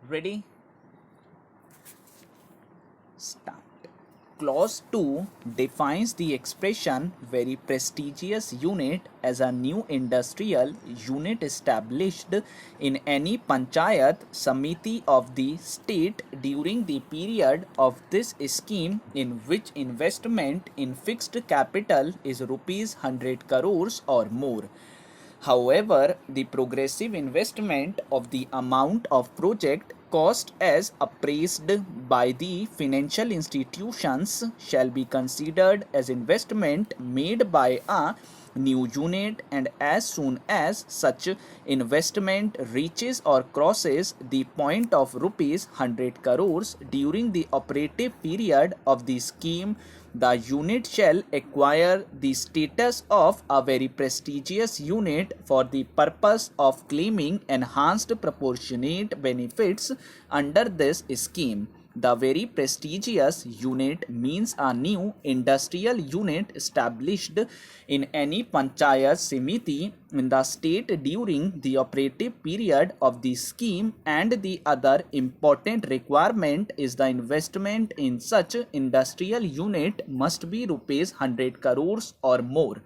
Ready? Start. Clause 2 defines the expression very prestigious unit as a new industrial unit established in any panchayat samiti of the state during the period of this scheme in which investment in fixed capital is rupees 100 crores or more. However, the progressive investment of the amount of project cost as appraised by the financial institutions shall be considered as investment made by a new unit, and as soon as such investment reaches or crosses the point of rupees 100 crores during the operative period of the scheme, the unit shall acquire the status of a very prestigious unit for the purpose of claiming enhanced proportionate benefits under this scheme. The very prestigious unit means a new industrial unit established in any panchayat samiti in the state during the operative period of the scheme, and the other important requirement is the investment in such industrial unit must be rupees 100 crores or more.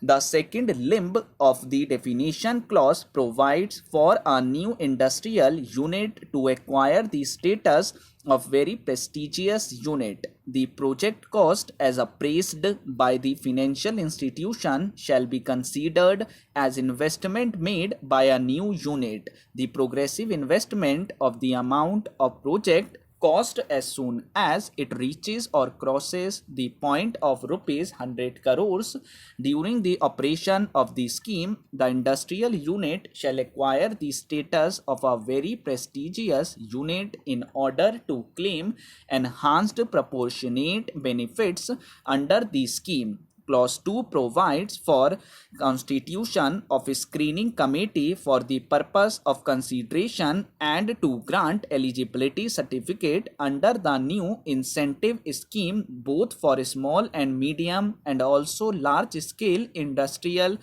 The second limb of the definition clause provides for a new industrial unit to acquire the status of very prestigious unit. The project cost as appraised by the financial institution shall be considered as investment made by a new unit. The progressive investment of the amount of project cost as soon as it reaches or crosses the point of rupees 100 crores during the operation of the scheme, the industrial unit shall acquire the status of a very prestigious unit in order to claim enhanced proportionate benefits under the scheme. Clause 2 provides for constitution of a screening committee for the purpose of consideration and to grant eligibility certificate under the new incentive scheme both for small and medium and also large scale industrial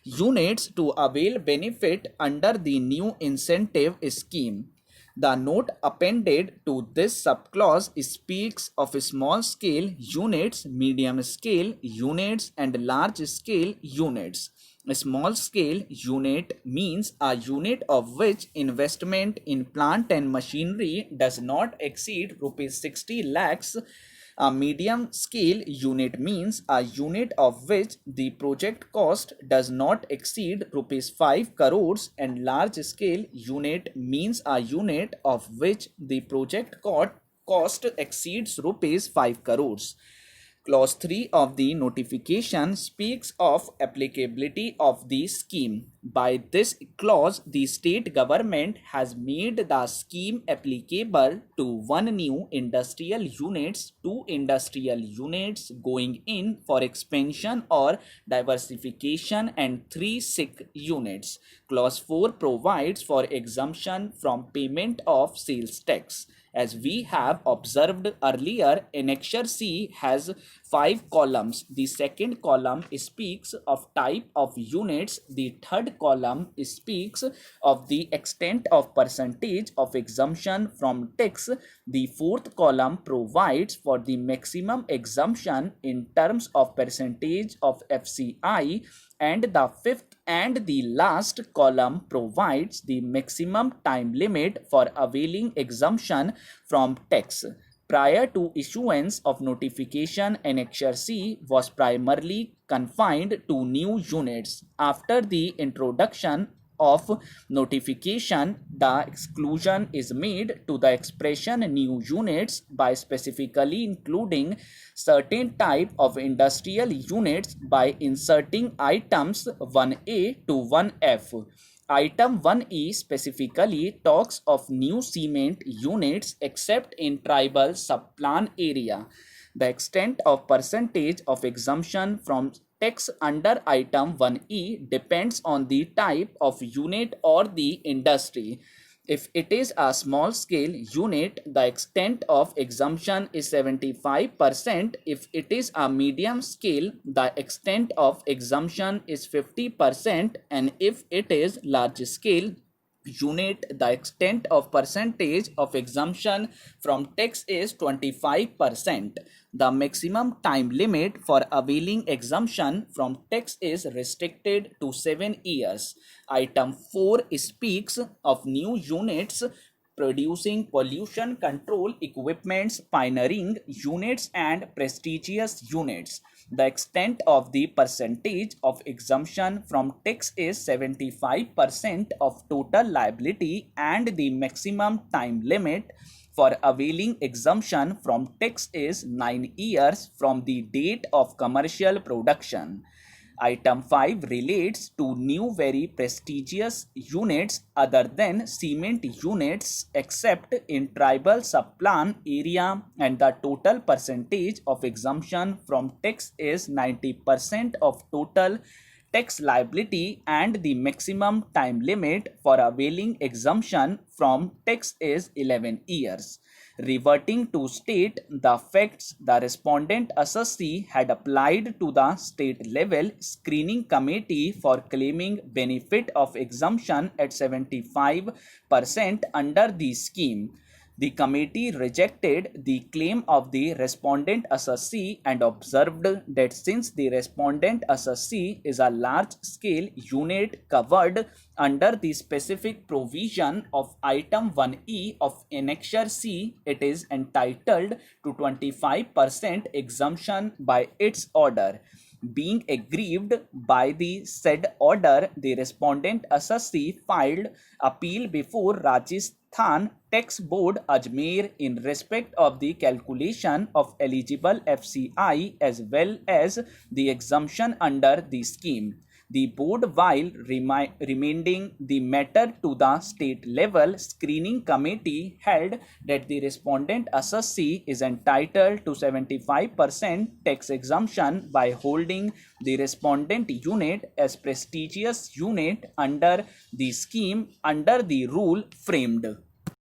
units to avail benefit under the new incentive scheme. The note appended to this subclause speaks of small scale units, medium scale units, and large scale units. A small scale unit means a unit of which investment in plant and machinery does not exceed rupees 60 lakhs. A medium scale unit means a unit of which the project cost does not exceed rupees 5 crores, and large scale unit means a unit of which the project cost exceeds rupees 5 crores. Clause 3 of the notification speaks of applicability of the scheme. By this clause, the state government has made the scheme applicable to one new industrial units, two industrial units going in for expansion or diversification, and three sick units. Clause 4 provides for exemption from payment of sales tax. As we have observed earlier, Annexure C has 5 columns. The second column speaks of type of units. The third column speaks of the extent of percentage of exemption from tax. The fourth column provides for the maximum exemption in terms of percentage of FCI, and the fifth and the last column provides the maximum time limit for availing exemption from tax. Prior to issuance of notification, Annexure C was primarily confined to new units. After the introduction of notification, the exclusion is made to the expression new units by specifically including certain type of industrial units by inserting items 1A to 1F. Item 1E specifically talks of new cement units except in tribal subplan area. The extent of percentage of exemption from tax under item 1E depends on the type of unit or the industry. If it is a small scale unit, the extent of exemption is 75%. If it is a medium scale, the extent of exemption is 50%. And if it is large scale, unit, the extent of percentage of exemption from tax is 25%. The maximum time limit for availing exemption from tax is restricted to 7 years. Item 4 speaks of new units producing pollution control equipments, pioneering units and prestigious units. The extent of the percentage of exemption from tax is 75% of total liability, and the maximum time limit for availing exemption from tax is 9 years from the date of commercial production. Item 5 relates to new very prestigious units other than cement units except in tribal subplan area, and the total percentage of exemption from tax is 90% of total tax liability, and the maximum time limit for availing exemption from tax is 11 years. Reverting to state the facts, the respondent assessee had applied to the state level screening committee for claiming benefit of exemption at 75% under the scheme. The committee rejected the claim of the respondent assessee and observed that since the respondent assessee is a large-scale unit covered under the specific provision of item 1E of Annexure C, it is entitled to 25% exemption by its order. Being aggrieved by the said order, the respondent assessee filed appeal before Rajasthan Tax Board Ajmer in respect of the calculation of eligible FCI as well as the exemption under the scheme. The board, while remanding the matter to the state level screening committee, held that the respondent assessee is entitled to 75% tax exemption by holding the respondent unit as prestigious unit under the scheme under the rule framed.